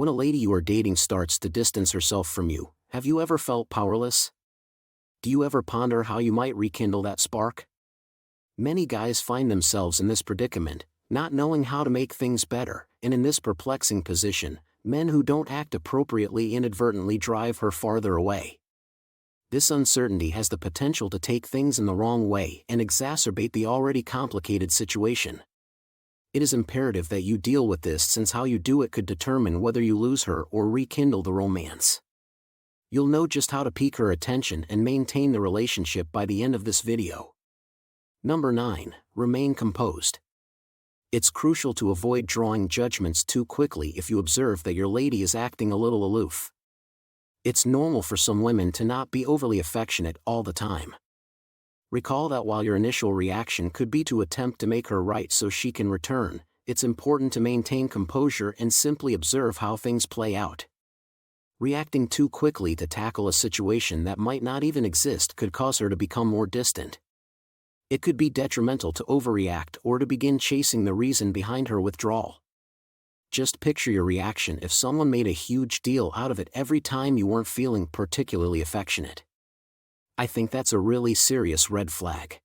When a lady you are dating starts to distance herself from you, have you ever felt powerless? Do you ever ponder how you might rekindle that spark? Many guys find themselves in this predicament, not knowing how to make things better, and in this perplexing position, men who don't act appropriately inadvertently drive her farther away. This uncertainty has the potential to take things in the wrong way and exacerbate the already complicated situation. It is imperative that you deal with this, since how you do it could determine whether you lose her or rekindle the romance. You'll know just how to pique her attention and maintain the relationship by the end of this video. Number 9. Remain composed. It's crucial to avoid drawing judgments too quickly if you observe that your lady is acting a little aloof. It's normal for some women to not be overly affectionate all the time. Recall that while your initial reaction could be to attempt to make her right so she can return, it's important to maintain composure and simply observe how things play out. Reacting too quickly to tackle a situation that might not even exist could cause her to become more distant. It could be detrimental to overreact or to begin chasing the reason behind her withdrawal. Just picture your reaction if someone made a huge deal out of it every time you weren't feeling particularly affectionate. I think that's a really serious red flag.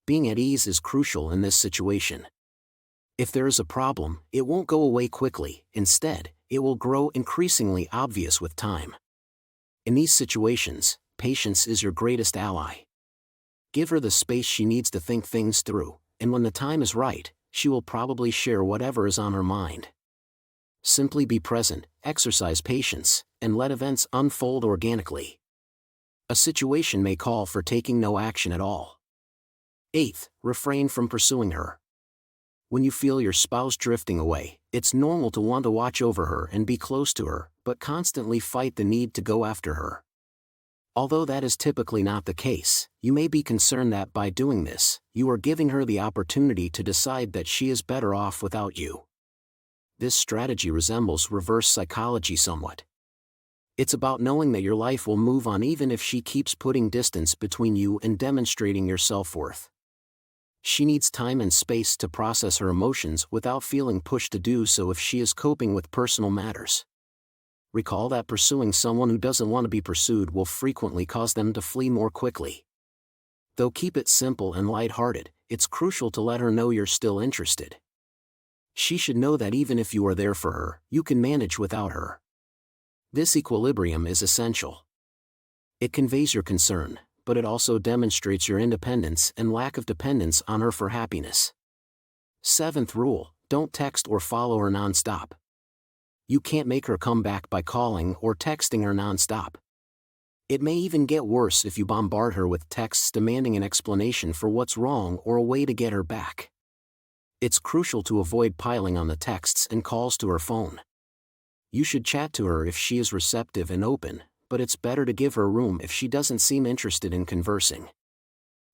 Being at ease is crucial in this situation. If there is a problem, it won't go away quickly. Instead, it will grow increasingly obvious with time. In these situations, patience is your greatest ally. Give her the space she needs to think things through, and when the time is right, she will probably share whatever is on her mind. Simply be present, exercise patience, and let events unfold organically. A situation may call for taking no action at all. 8th, refrain from pursuing her. When you feel your spouse drifting away, it's normal to want to watch over her and be close to her, but constantly fight the need to go after her. Although that is typically not the case, you may be concerned that by doing this, you are giving her the opportunity to decide that she is better off without you. This strategy resembles reverse psychology somewhat. It's about knowing that your life will move on even if she keeps putting distance between you and demonstrating your self-worth. She needs time and space to process her emotions without feeling pushed to do so if she is coping with personal matters. Recall that pursuing someone who doesn't want to be pursued will frequently cause them to flee more quickly. Though keep it simple and lighthearted, it's crucial to let her know you're still interested. She should know that even if you are there for her, you can manage without her. This equilibrium is essential. It conveys your concern, but it also demonstrates your independence and lack of dependence on her for happiness. 7th rule, don't text or follow her nonstop. You can't make her come back by calling or texting her nonstop. It may even get worse if you bombard her with texts demanding an explanation for what's wrong or a way to get her back. It's crucial to avoid piling on the texts and calls to her phone. You should chat to her if she is receptive and open, but it's better to give her room if she doesn't seem interested in conversing.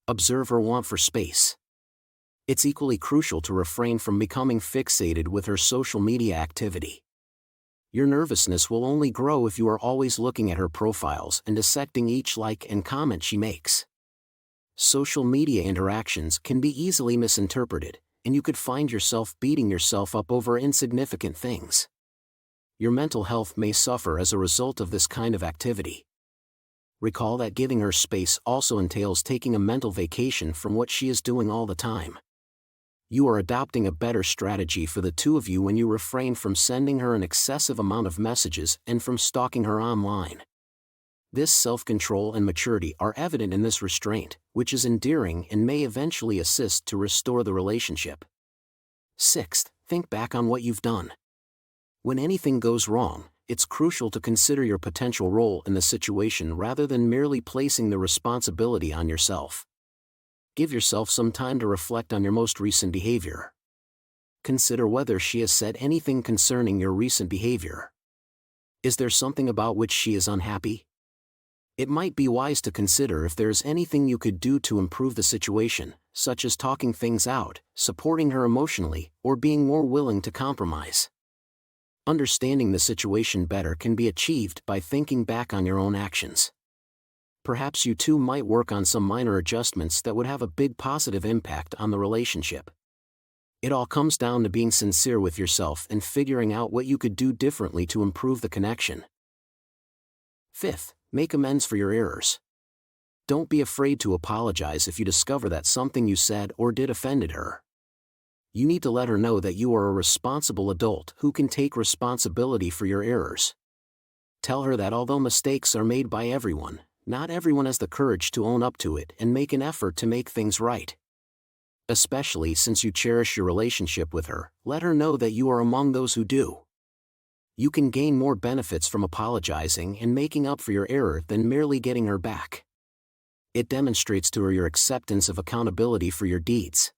Observe her want for space. It's equally crucial to refrain from becoming fixated with her social media activity. Your nervousness will only grow if you are always looking at her profiles and dissecting each like and comment she makes. Social media interactions can be easily misinterpreted, and you could find yourself beating yourself up over insignificant things. Your mental health may suffer as a result of this kind of activity. Recall that giving her space also entails taking a mental vacation from what she is doing all the time. You are adopting a better strategy for the two of you when you refrain from sending her an excessive amount of messages and from stalking her online. This self-control and maturity are evident in this restraint, which is endearing and may eventually assist to restore the relationship. 6th, think back on what you've done. When anything goes wrong, it's crucial to consider your potential role in the situation rather than merely placing the responsibility on yourself. Give yourself some time to reflect on your most recent behavior. Consider whether she has said anything concerning your recent behavior. Is there something about which she is unhappy? It might be wise to consider if there is anything you could do to improve the situation, such as talking things out, supporting her emotionally, or being more willing to compromise. Understanding the situation better can be achieved by thinking back on your own actions. Perhaps you two might work on some minor adjustments that would have a big positive impact on the relationship. It all comes down to being sincere with yourself and figuring out what you could do differently to improve the connection. Fifth, make amends for your errors. Don't be afraid to apologize if you discover that something you said or did offended her. You need to let her know that you are a responsible adult who can take responsibility for your errors. Tell her that although mistakes are made by everyone, not everyone has the courage to own up to it and make an effort to make things right. Especially since you cherish your relationship with her, let her know that you are among those who do. You can gain more benefits from apologizing and making up for your error than merely getting her back. It demonstrates to her your acceptance of accountability for your deeds.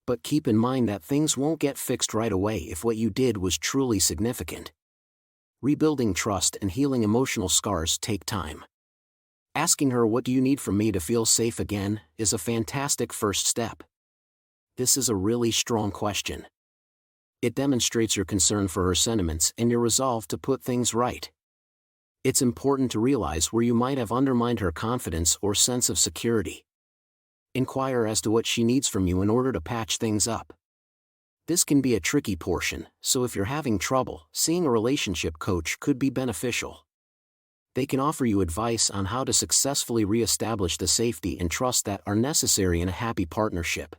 But keep in mind that things won't get fixed right away if what you did was truly significant. Rebuilding trust and healing emotional scars take time. Asking her "What do you need from me to feel safe again?" is a fantastic first step. This is a really strong question. It demonstrates your concern for her sentiments and your resolve to put things right. It's important to realize where you might have undermined her confidence or sense of security. Inquire as to what she needs from you in order to patch things up. This can be a tricky portion, so if you're having trouble, seeing a relationship coach could be beneficial. They can offer you advice on how to successfully re-establish the safety and trust that are necessary in a happy partnership.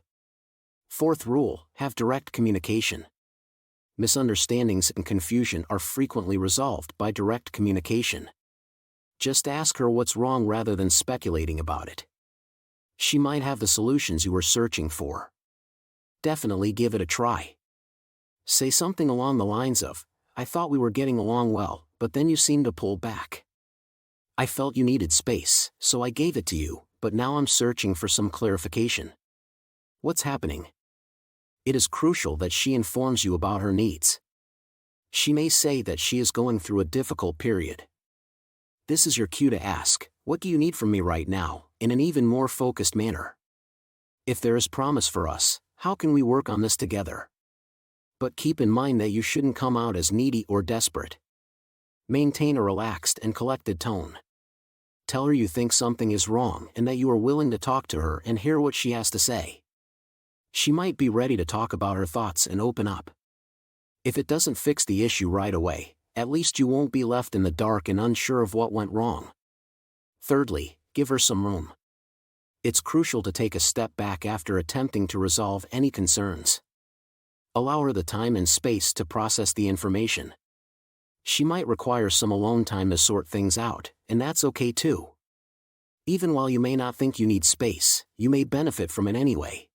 Fourth rule, have direct communication. Misunderstandings and confusion are frequently resolved by direct communication. Just ask her what's wrong rather than speculating about it. She might have the solutions you were searching for. Definitely give it a try. Say something along the lines of, "I thought we were getting along well, but then you seemed to pull back. I felt you needed space, so I gave it to you, but now I'm searching for some clarification. What's happening?" It is crucial that she informs you about her needs. She may say that she is going through a difficult period. This is your cue to ask, "What do you need from me right now?" in an even more focused manner. If there is promise for us, how can we work on this together? But keep in mind that you shouldn't come out as needy or desperate. Maintain a relaxed and collected tone. Tell her you think something is wrong and that you are willing to talk to her and hear what she has to say. She might be ready to talk about her thoughts and open up. If it doesn't fix the issue right away, at least you won't be left in the dark and unsure of what went wrong. Thirdly, give her some room. It's crucial to take a step back after attempting to resolve any concerns. Allow her the time and space to process the information. She might require some alone time to sort things out, and that's okay too. Even while you may not think you need space, you may benefit from it anyway.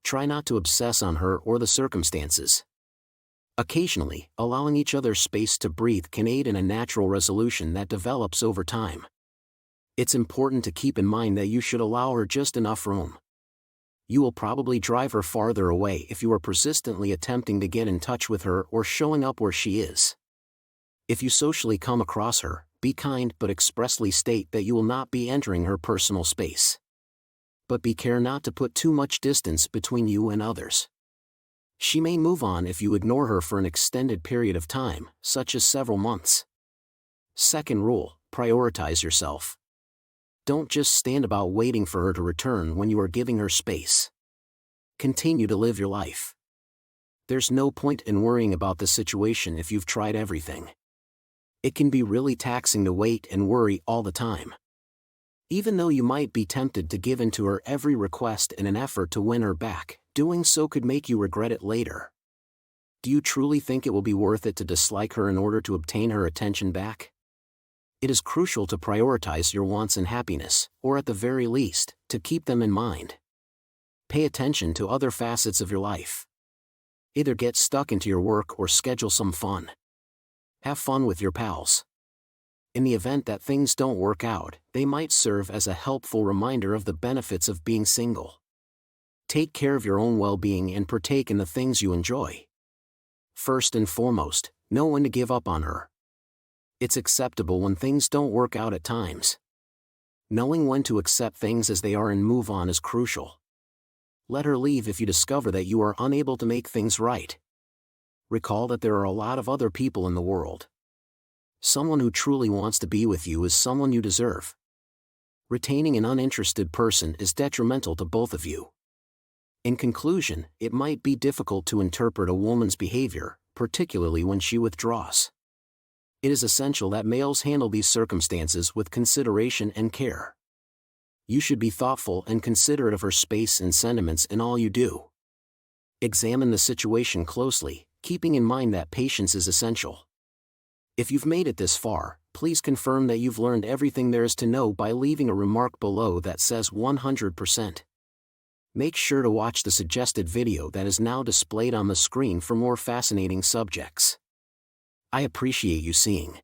Try not to obsess on her or the circumstances. Occasionally, allowing each other space to breathe can aid in a natural resolution that develops over time. It's important to keep in mind that you should allow her just enough room. You will probably drive her farther away if you are persistently attempting to get in touch with her or showing up where she is. If you socially come across her, be kind but expressly state that you will not be entering her personal space. But be care not to put too much distance between you and others. She may move on if you ignore her for an extended period of time, such as several months. Second rule, prioritize yourself. Don't just stand about waiting for her to return when you are giving her space. Continue to live your life. There's no point in worrying about the situation if you've tried everything. It can be really taxing to wait and worry all the time. Even though you might be tempted to give in to her every request in an effort to win her back, doing so could make you regret it later. Do you truly think it will be worth it to dislike her in order to obtain her attention back? It is crucial to prioritize your wants and happiness, or at the very least, to keep them in mind. Pay attention to other facets of your life. Either get stuck into your work or schedule some fun. Have fun with your pals. In the event that things don't work out, they might serve as a helpful reminder of the benefits of being single. Take care of your own well-being and partake in the things you enjoy. First and foremost, know when to give up on her. It's acceptable when things don't work out at times. Knowing when to accept things as they are and move on is crucial. Let her leave if you discover that you are unable to make things right. Recall that there are a lot of other people in the world. Someone who truly wants to be with you is someone you deserve. Retaining an uninterested person is detrimental to both of you. In conclusion, it might be difficult to interpret a woman's behavior, particularly when she withdraws. It is essential that males handle these circumstances with consideration and care. You should be thoughtful and considerate of her space and sentiments in all you do. Examine the situation closely, keeping in mind that patience is essential. If you've made it this far, please confirm that you've learned everything there is to know by leaving a remark below that says 100%. Make sure to watch the suggested video that is now displayed on the screen for more fascinating subjects. I appreciate you seeing.